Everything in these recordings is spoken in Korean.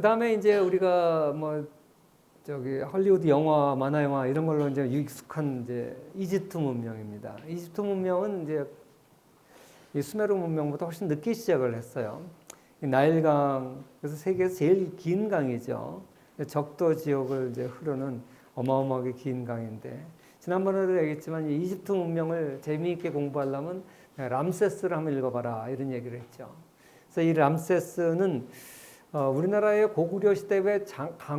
다음에 이제 우리가 뭐 저기 헐리우드 영화, 만화 영화 이런 걸로 이제 익숙한 이제 이집트 문명입니다. 이집트 문명은 이제 이 수메르 문명보다 훨씬 늦게 시작을 했어요. 이 나일강, 그래서 세계에서 제일 긴 강이죠. 적도 지역을 이제 흐르는 어마어마하게 긴 강인데, 지난번에도 얘기했지만 이 이집트 문명을 재미있게 공부하려면 람세스를 한번 읽어봐라 이런 얘기를 했죠. 그래서 이 람세스는 우리나라의 고구려 시대의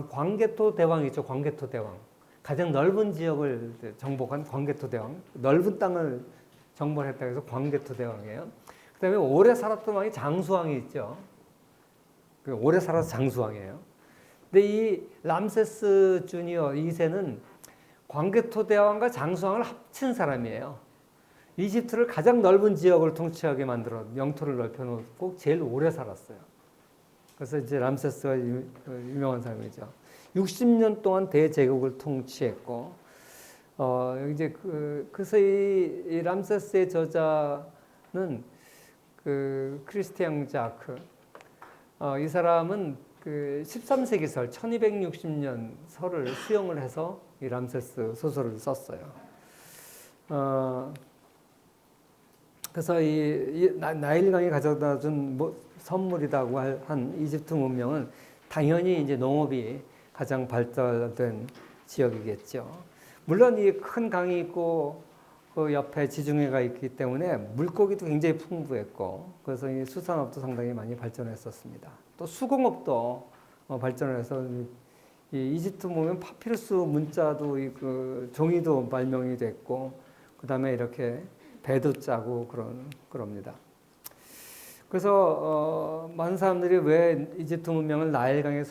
광개토 대왕이죠. 광개토 대왕. 가장 넓은 지역을 정복한 광개토 대왕. 넓은 땅을 정벌했다 해서 광개토 대왕이에요. 그 다음에 오래 살았던 왕이 장수왕이 있죠. 오래 살아서 장수왕이에요. 근데 이 람세스 주니어 2세는 광개토 대왕과 장수왕을 합친 사람이에요. 이집트를 가장 넓은 지역을 통치하게 만들어 영토를 넓혀놓고 제일 오래 살았어요. 그래서 이제 람세스가 유명한 사람이죠. 60년 동안 대제국을 통치했고, 이제 그래서 이 람세스의 저자는 그 크리스티앙 자크, 이 사람은 그 13세기 설, 1260년 설을 수용을 해서 이 람세스 소설을 썼어요. 그래서 이 나일강이 가져다 준 선물이라고 한 이집트 문명은 당연히 이제 농업이 가장 발달된 지역이겠죠. 물론 이 큰 강이 있고 그 옆에 지중해가 있기 때문에 물고기도 굉장히 풍부했고, 그래서 이 수산업도 상당히 많이 발전했었습니다. 또 수공업도 발전해서 이 이집트 보면 파피루스 문자도 그 종이도 발명이 됐고, 그 다음에 이렇게 배도 짜고 그럽니다. 그래서 많은 사람들이 왜 이집트 문명을 나일강의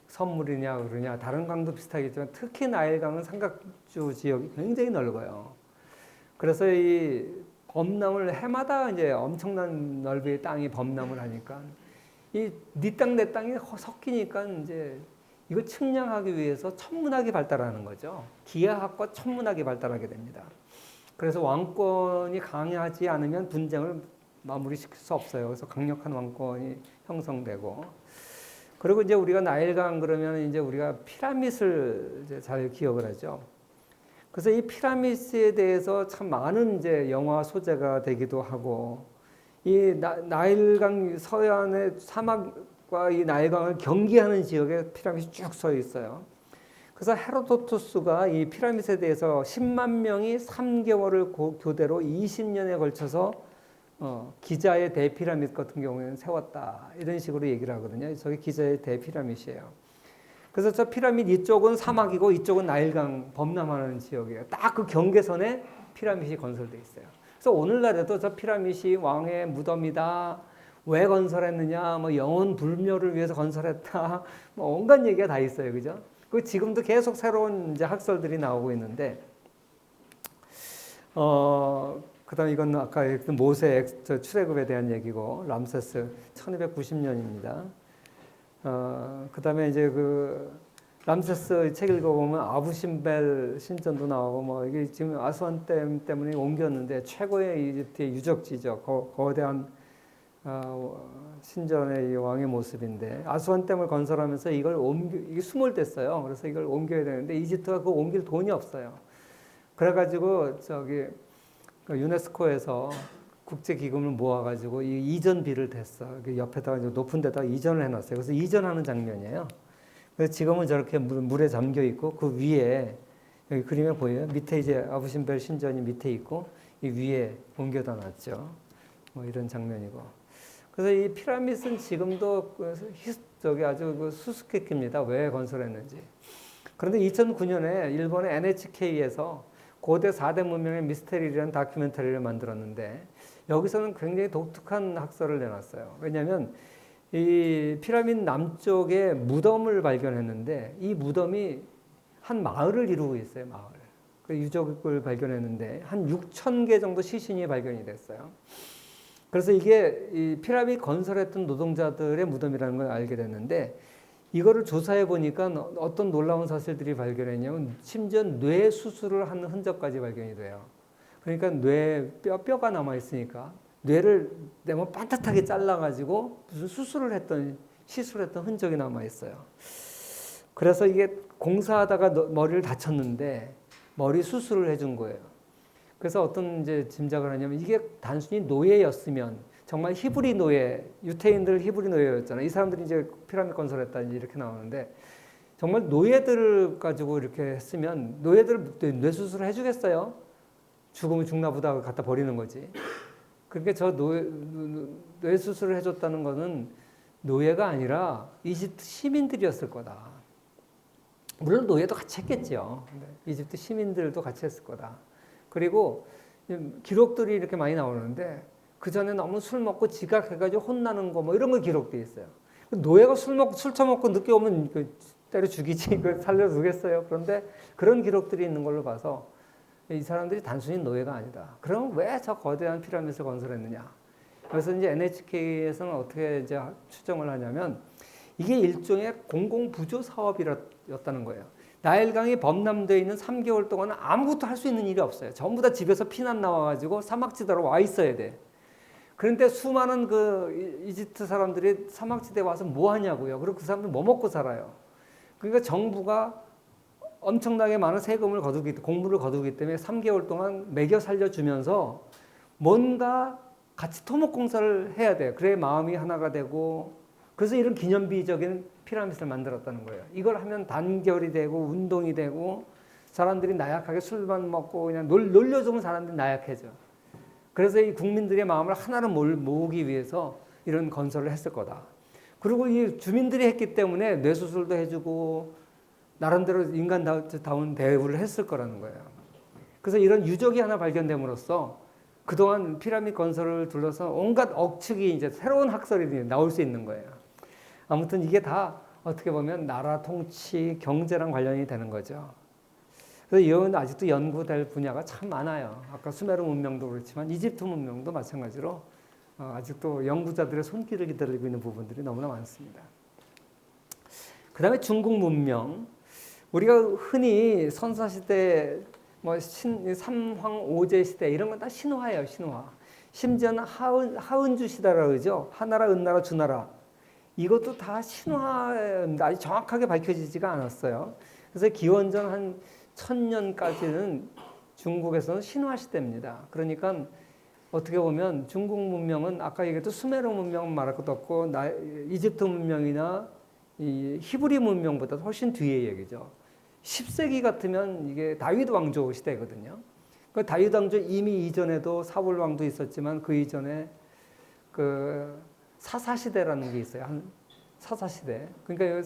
선물이냐 그러냐. 다른 강도 비슷하겠지만 특히 나일강은 삼각주 지역이 굉장히 넓어요. 그래서 이 범람을 해마다 이제 엄청난 넓이의 땅이 범람을 하니까 이 네 땅 내 땅이 섞이니까 이제 이걸 측량하기 위해서 천문학이 발달하는 거죠. 기하학과 천문학이 발달하게 됩니다. 그래서 왕권이 강하지 않으면 분쟁을 마무리시킬 수 없어요. 그래서 강력한 왕권이 형성되고, 그리고 이제 우리가 나일강 그러면 이제 우리가 피라밋을 이제 잘 기억을 하죠. 그래서 이 피라밋에 대해서 참 많은 이제 영화 소재가 되기도 하고, 이 나일강 서해안의 사막과 이 나일강을 경계하는 지역에 피라밋이 쭉 서 있어요. 그래서 헤로도토스가 이 피라밋에 대해서 10만 명이 3개월을 교대로 20년에 걸쳐서 기자의 대피라밋 같은 경우에는 세웠다. 이런 식으로 얘기를 하거든요. 저게 기자의 대피라밋이에요. 그래서 저 피라밋 이쪽은 사막이고 이쪽은 나일강 범람하는 지역이에요. 딱 그 경계선에 피라밋이 건설되어 있어요. 그래서 오늘날에도 저 피라밋이 왕의 무덤이다. 왜 건설했느냐, 뭐 영혼 불멸을 위해서 건설했다. 뭐 온갖 얘기가 다 있어요. 그죠? 그 지금도 계속 새로운 이제 학설들이 나오고 있는데, 그다음 이건 아까 했던 모세 출애굽에 대한 얘기고, 람세스 1290년입니다. 그다음에 이제 그 람세스 책 읽어보면 아부신벨 신전도 나오고, 뭐 이게 지금 아스완댐 때문에 옮겼는데 최고의 이집트의 유적지죠. 거대한 신전의 이 왕의 모습인데, 아스완댐을 건설하면서 이게 수몰됐어요. 그래서 이걸 옮겨야 되는데 이집트가 그거 옮길 돈이 없어요. 그래가지고 저기 유네스코에서 국제기금을 모아가지고 이 이전비를 댔어. 옆에다가 높은 데다가 이전을 해놨어요. 그래서 이전하는 장면이에요. 그래서 지금은 저렇게 물에 잠겨 있고, 그 위에 여기 그림에 보여요. 밑에 이제 아부신벨 신전이 밑에 있고 이 위에 옮겨다 놨죠. 뭐 이런 장면이고. 그래서 이 피라밋은 지금도 저기 아주 수수께끼입니다. 왜 건설했는지. 그런데 2009년에 일본의 NHK에서 고대 4대 문명의 미스테리라는 다큐멘터리를 만들었는데, 여기서는 굉장히 독특한 학설을 내놨어요. 왜냐하면 이 피라밋 남쪽에 무덤을 발견했는데, 이 무덤이 한 마을을 이루고 있어요. 마을. 그 유적을 발견했는데 한 6,000개 정도 시신이 발견이 됐어요. 그래서 이게 이 피라밋 건설했던 노동자들의 무덤이라는 걸 알게 됐는데, 이거를 조사해 보니까 어떤 놀라운 사실들이 발견했냐면, 심지어 뇌 수술을 한 흔적까지 발견이 돼요. 그러니까 뼈가 남아 있으니까 뇌를 내면 반듯하게 잘라가지고 무슨 수술을 했던 시술했던 흔적이 남아 있어요. 그래서 이게 공사하다가 머리를 다쳤는데 머리 수술을 해준 거예요. 그래서 어떤 이제 짐작을 하냐면 이게 단순히 노예였으면 정말 히브리 노예, 유태인들 히브리 노예였잖아요. 이 사람들이 이제 피라미드 건설했다 이렇게 나오는데 정말 노예들을 가지고 이렇게 했으면 노예들 뇌 수술을 해주겠어요? 죽으면 죽나 보다 갖다 버리는 거지. 그러니까 저 뇌 수술을 해줬다는 거는 노예가 아니라 이집트 시민들이었을 거다. 물론 노예도 같이 했겠죠. 이집트 시민들도 같이 했을 거다. 그리고 기록들이 이렇게 많이 나오는데 그 전에 너무 술 먹고 지각해가지고 혼나는 거 뭐 이런 거 기록돼 있어요. 노예가 술 처먹고 늦게 오면 때려 죽이지 살려두겠어요. 그런데 그런 기록들이 있는 걸로 봐서 이 사람들이 단순히 노예가 아니다. 그럼 왜 저 거대한 피라미드를 건설했느냐? 그래서 이제 NHK에서는 어떻게 이제 추정을 하냐면 이게 일종의 공공부조 사업이었다는 거예요. 나일강이 범람되어 있는 3개월 동안은 아무것도 할 수 있는 일이 없어요. 전부 다 집에서 피난 나와가지고 사막지대로 와 있어야 돼. 그런데 수많은 그 이집트 사람들이 사막지대에 와서 뭐 하냐고요. 그리고 그 사람들 뭐 먹고 살아요. 그러니까 정부가 엄청나게 많은 세금을 공물을 거두기 때문에 3개월 동안 먹여 살려주면서 뭔가 같이 토목공사를 해야 돼요. 그래야 마음이 하나가 되고 그래서 이런 기념비적인 피라미드를 만들었다는 거예요. 이걸 하면 단결이 되고 운동이 되고 사람들이 나약하게 술만 먹고 그냥 놀려주면 사람들이 나약해져. 그래서 이 국민들의 마음을 하나로 모으기 위해서 이런 건설을 했을 거다. 그리고 이 주민들이 했기 때문에 뇌수술도 해주고 나름대로 인간다운 대우를 했을 거라는 거예요. 그래서 이런 유적이 하나 발견됨으로써 그동안 피라미드 건설을 둘러서 온갖 억측이 이제 새로운 학설이 나올 수 있는 거예요. 아무튼 이게 다 어떻게 보면 나라 통치, 경제랑 관련이 되는 거죠. 그래서 이건 아직도 연구될 분야가 참 많아요. 아까 수메르 문명도 그렇지만 이집트 문명도 마찬가지로 아직도 연구자들의 손길을 기다리고 있는 부분들이 너무나 많습니다. 그 다음에 중국 문명. 우리가 흔히 선사시대, 삼황 오제 시대 이런 건 다 신화예요, 신화. 심지어는 하은주 시대라고 그러죠. 하나라, 은나라, 주나라. 이것도 다 신화입니다. 아직 정확하게 밝혀지지가 않았어요. 그래서 기원전 한 1000년까지는 중국에서는 신화 시대입니다. 그러니까 어떻게 보면 중국 문명은 아까 얘기했던 수메르 문명은 말할 것도 없고 이집트 문명이나 이 히브리 문명보다 훨씬 뒤의 얘기죠. 10세기 같으면 이게 다윗 왕조 시대거든요. 그 다윗 왕조 이미 이전에도 사울 왕도 있었지만 그 이전에 그 사사시대라는 게 있어요. 사사시대. 그러니까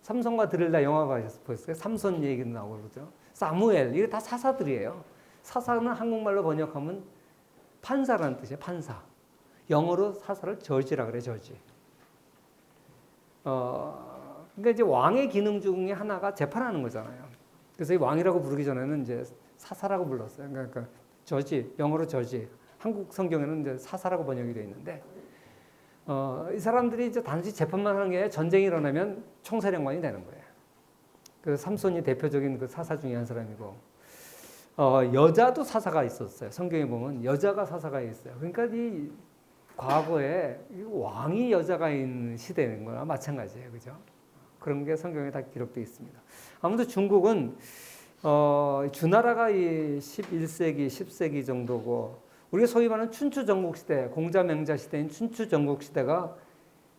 삼손과 드릴라 영화가 보였어요. 삼손 얘기도 나오고 그러죠. 사무엘, 이게 다 사사들이에요. 사사는 한국말로 번역하면 판사라는 뜻이에요. 판사. 영어로 사사를 저지라 그래, 저지. 그러니까 이제 왕의 기능 중에 하나가 재판하는 거잖아요. 그래서 이 왕이라고 부르기 전에는 이제 사사라고 불렀어요. 그러니까 저지, 영어로 저지. 한국 성경에는 이제 사사라고 번역이 되어 있는데, 이 사람들이 이제 단지 재판만 하는 게 아니라 전쟁이 일어나면 총사령관이 되는 거예요. 그 삼손이 대표적인 그 사사 중에 한 사람이고, 여자도 사사가 있었어요. 성경에 보면 여자가 사사가 있어요. 그러니까 이 과거에 왕이 여자가 있는 시대인 거나 마찬가지예요. 그죠? 그런 게 성경에 다 기록되어 있습니다. 아무튼 중국은, 주나라가 이 11세기, 10세기 정도고, 우리가 소위 말하는 춘추 전국시대, 공자맹자 시대인 춘추 전국시대가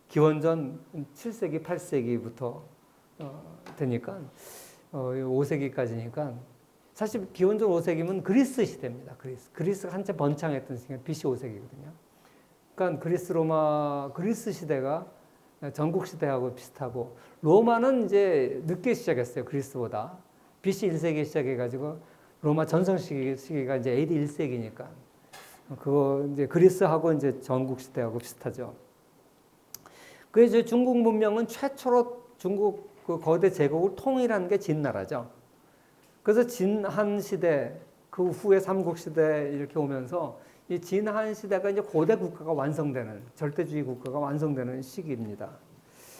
기원전 7세기, 8세기부터 되니까 5세기까지니까 사실 기원전 5세기면 그리스 시대입니다. 그리스가 한참 번창했던 시기가 BC 5세기거든요. 그러니까 그리스 시대가 전국 시대하고 비슷하고 로마는 이제 늦게 시작했어요. 그리스보다. BC 1세기에 시작해가지고 로마 전성 시기가 이제 AD 1세기니까 그거 이제 그리스하고 이제 전국 시대하고 비슷하죠. 그래서 중국 문명은 최초로 중국 그 거대 제국을 통일한 게 진나라죠. 그래서 진한 시대, 그 후에 삼국 시대 이렇게 오면서 이 진한 시대가 이제 고대 국가가 완성되는, 절대주의 국가가 완성되는 시기입니다.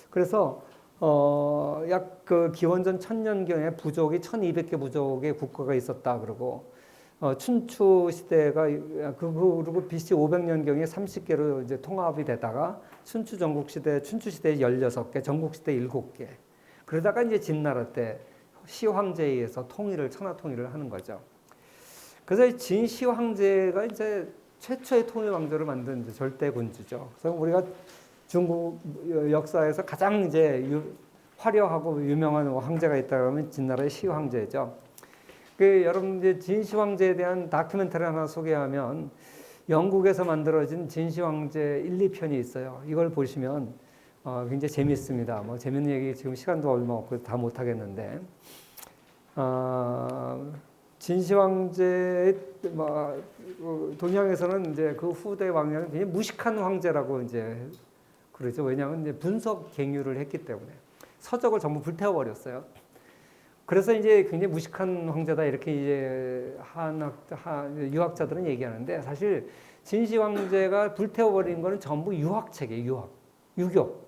그래서 약 그 기원전 1000년경에 부족이 1200개 부족의 국가가 있었다 그러고 춘추 시대가 그리고 BC 500년경에 30개로 이제 통합이 되다가 춘추 전국 시대, 춘추 시대에 16개, 전국 시대 7개. 그러다가 이제 진나라 때 시황제에 의해서 천하 통일을 하는 거죠. 그래서 진시 황제가 이제 최초의 통일 왕조를 만든 이제 절대 군주죠. 그래서 우리가 중국 역사에서 가장 이제 화려하고 유명한 황제가 있다 그러면 진나라의 시 황제죠. 여러분 이제 진시 황제에 대한 다큐멘터리 하나 소개하면 영국에서 만들어진 진시 황제 1, 2편이 있어요. 이걸 보시면 굉장히 재미있습니다. 뭐 재밌는 얘기 지금 시간도 얼마 없고 다 못 하겠는데 진시 황제의 동양에서는 이제 그 후대 왕량은 굉장히 무식한 황제라고 이제 그러죠. 왜냐하면 이제 분석 갱유를 했기 때문에 서적을 전부 불태워 버렸어요. 그래서 이제 굉장히 무식한 황제다 이렇게 이제 유학자들은 얘기하는데 사실 진시 황제가 불태워버린 거는 전부 유학책이에요. 유교.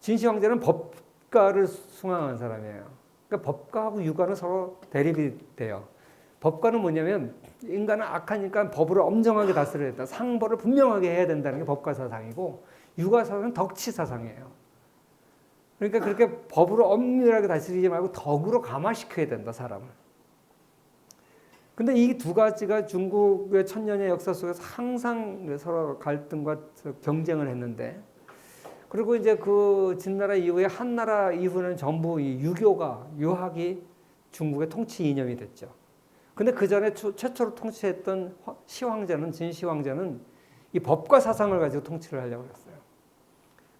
진시 황제는 법가를 숭앙한 사람이에요. 그러니까 법가하고 유가는 서로 대립이 돼요. 법가는 뭐냐면 인간은 악하니까 법을 엄정하게 다스려야 된다. 상벌을 분명하게 해야 된다는 게 법가 사상이고 유가 사상은 덕치 사상이에요. 그러니까 그렇게 법으로 엄밀하게 다스리지 말고 덕으로 감화시켜야 된다, 사람을. 근데 이 두 가지가 중국의 천년의 역사 속에서 항상 서로 갈등과 경쟁을 했는데, 그리고 이제 그 진나라 이후에 한나라 이후는 전부 이 유학이 중국의 통치 이념이 됐죠. 근데 그 전에 최초로 통치했던 진시황제는 이 법과 사상을 가지고 통치를 하려고 했어요.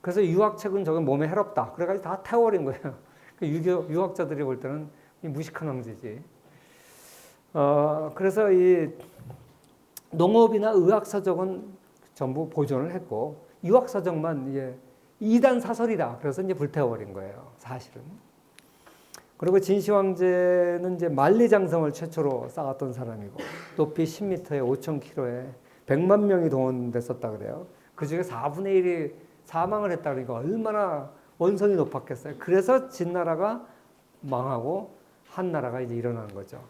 그래서 유학책은 저건 몸에 해롭다. 그래가지고 다 태워버린 거예요. 유학자들이 볼 때는 무식한 황제지. 그래서 이 농업이나 의학서적은 전부 보존을 했고, 유학서적만 이제 이단 사설이다. 그래서 이제 불태워버린 거예요. 사실은. 그리고 진시 황제는 이제 만리장성을 최초로 쌓았던 사람이고, 높이 10m에 5,000km에 100만 명이 동원됐었다 그래요. 그 중에 4분의 1이 사망을 했다 그러니까 얼마나 원성이 높았겠어요. 그래서 진나라가 망하고 한나라가 이제 일어나는 거죠.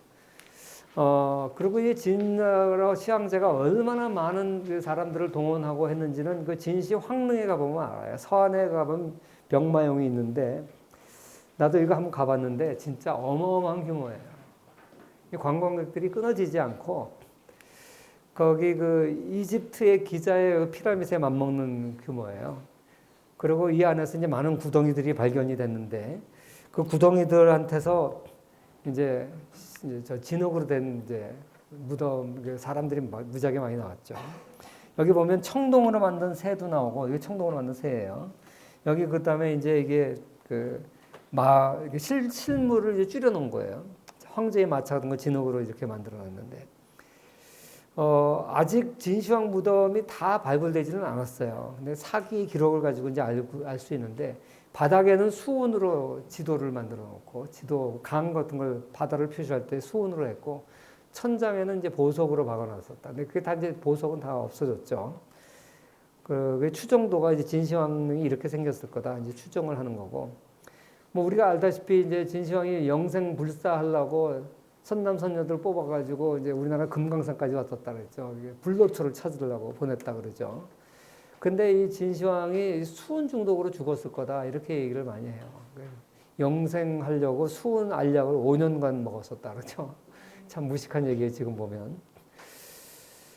그리고 이 진나라 시황제가 얼마나 많은 그 사람들을 동원하고 했는지는 그 진시 황릉에 가보면 알아요. 서안에 가보면 병마용이 있는데 나도 이거 한번 가봤는데 진짜 어마어마한 규모예요. 관광객들이 끊어지지 않고 거기 그 이집트의 기자의 피라미드에 맞먹는 규모예요. 그리고 이 안에서 이제 많은 구덩이들이 발견이 됐는데 그 구덩이들한테서 이제 저 진흙으로 된 이제 무덤 사람들이 무지하게 많이 나왔죠. 여기 보면 청동으로 만든 새도 나오고 이게 청동으로 만든 새예요. 여기 그다음에 이제 이게 실물을 이제 줄여 놓은 거예요. 황제의 마차 같은 거 진흙으로 이렇게 만들어 놨는데. 아직 진시황 무덤이 다 발굴되지는 않았어요. 근데 사기 기록을 가지고 이제 알 수 있는데 바닥에는 수은으로 지도를 만들어 놓고 강 같은 걸 바다를 표시할 때 수은으로 했고 천장에는 이제 보석으로 박아놨었다. 근데 그게 다 이제 보석은 다 없어졌죠. 그 추정도가 이제 진시황이 이렇게 생겼을 거다. 이제 추정을 하는 거고. 뭐 우리가 알다시피 이제 진시황이 영생 불사하려고 선남 선녀들 뽑아가지고 이제 우리나라 금강산까지 왔었다 그랬죠. 불로초를 찾으려고 보냈다 그러죠. 근데 이 진시황이 수은 중독으로 죽었을 거다 이렇게 얘기를 많이 해요. 영생하려고 수은 알약을 5년간 먹었었다 그러죠. 참 무식한 얘기예요 지금 보면.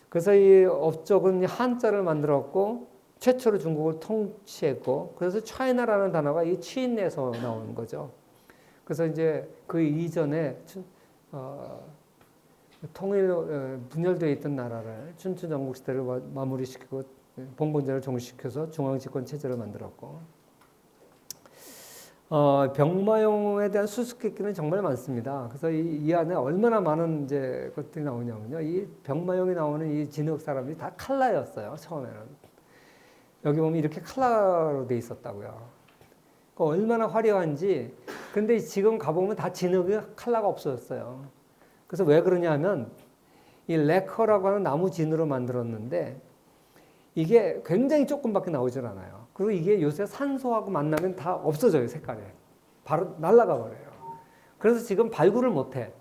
그래서 이 업적은 한자를 만들었고 최초로 중국을 통치했고 그래서 차이나라는 단어가 이 치인에서 나오는 거죠. 그래서 이제 그 이전에 분열되어 있던 나라를 춘추 전국 시대를 마무리시키고 봉건제를 종식시켜서 중앙집권 체제를 만들었고 병마용에 대한 수수께끼는 정말 많습니다. 그래서 이 안에 얼마나 많은 이제 것들이 나오냐면요, 이 병마용이 나오는 이 진흙 사람들이 다 칼라였어요 처음에는. 여기 보면 이렇게 칼라로 돼 있었다고요. 얼마나 화려한지. 근데 지금 가보면 다 진흙이 칼라가 없어졌어요. 그래서 왜 그러냐 하면 이 레커라고 하는 나무 진으로 만들었는데 이게 굉장히 조금밖에 나오질 않아요. 그리고 이게 요새 산소하고 만나면 다 없어져요, 색깔이. 바로 날아가 버려요. 그래서 지금 발굴을 못 해.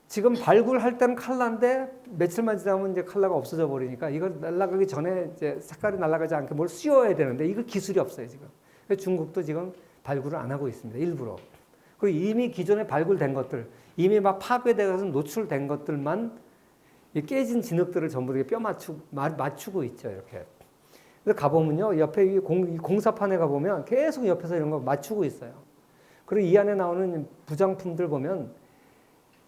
지금 발굴할 때는 칼라인데 며칠만 지나면 이제 칼라가 없어져 버리니까 이걸 날아가기 전에 이제 색깔이 날아가지 않게 뭘 씌워야 되는데 이거 기술이 없어요 지금. 그래서 중국도 지금 발굴을 안 하고 있습니다 일부러. 그리고 이미 기존에 발굴된 것들, 이미 막 파괴되어서 노출된 것들만 이 깨진 진흙들을 전부 뼈 맞추고 있죠 이렇게. 그래서 가보면요 옆에 이 공사판에 가보면 계속 옆에서 이런 거 맞추고 있어요. 그리고 이 안에 나오는 부장품들 보면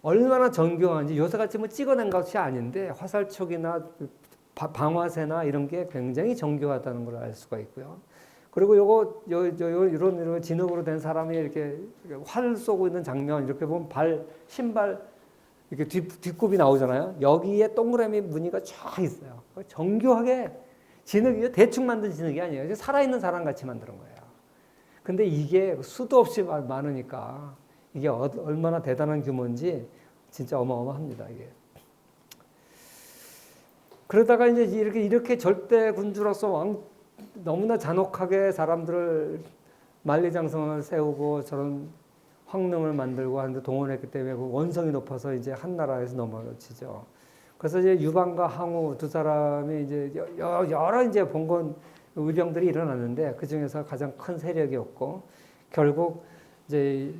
얼마나 정교한지 요새같이 뭐 찍어낸 것이 아닌데 화살촉이나 방화쇠나 이런 게 굉장히 정교하다는 걸 알 수가 있고요. 그리고 이런 진흙으로 된 사람이 이렇게 활을 쏘고 있는 장면 이렇게 보면 신발 이렇게 뒷굽이 나오잖아요. 여기에 동그라미 무늬가 쫙 있어요. 정교하게 진흙이 대충 만든 진흙이 아니에요. 살아있는 사람 같이 만드는 거예요. 근데 이게 수도 없이 많으니까 이게 얼마나 대단한 규모인지 진짜 어마어마합니다. 이게. 그러다가 이제 이렇게 절대 군주로서 너무나 잔혹하게 사람들을 만리장성을 세우고 저런 황릉을 만들고 하는데 동원했기 때문에 원성이 높아서 이제 한나라에서 넘어지죠. 그래서 이제 유방과 항우 두 사람이 이제 여러 이제 봉건 의병들이 일어났는데 그 중에서 가장 큰 세력이었고 결국 이제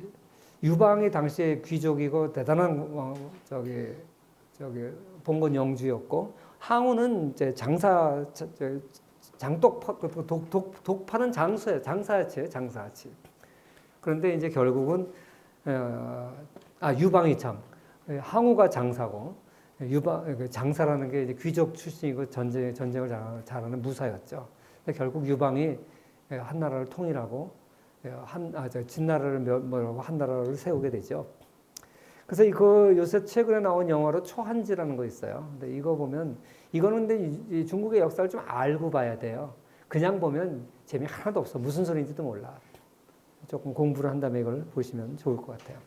유방이 당시에 귀족이고 대단한 봉건 영주였고 항우는 이제 독 파는 장사치. 그런데 이제 결국은 유방이 항우가 장사고 장사라는 게 이제 귀족 출신이고 전쟁을 잘하는 무사였죠. 결국 유방이 한나라를 통일하고 진나라를 한나라를 세우게 되죠. 그래서 요새 최근에 나온 영화로 초한지라는 거 있어요. 근데 이거 보면 이거는 근데 중국의 역사를 좀 알고 봐야 돼요. 그냥 보면 재미 하나도 없어. 무슨 소리인지도 몰라. 조금 공부를 한 다음에 이걸 보시면 좋을 것 같아요.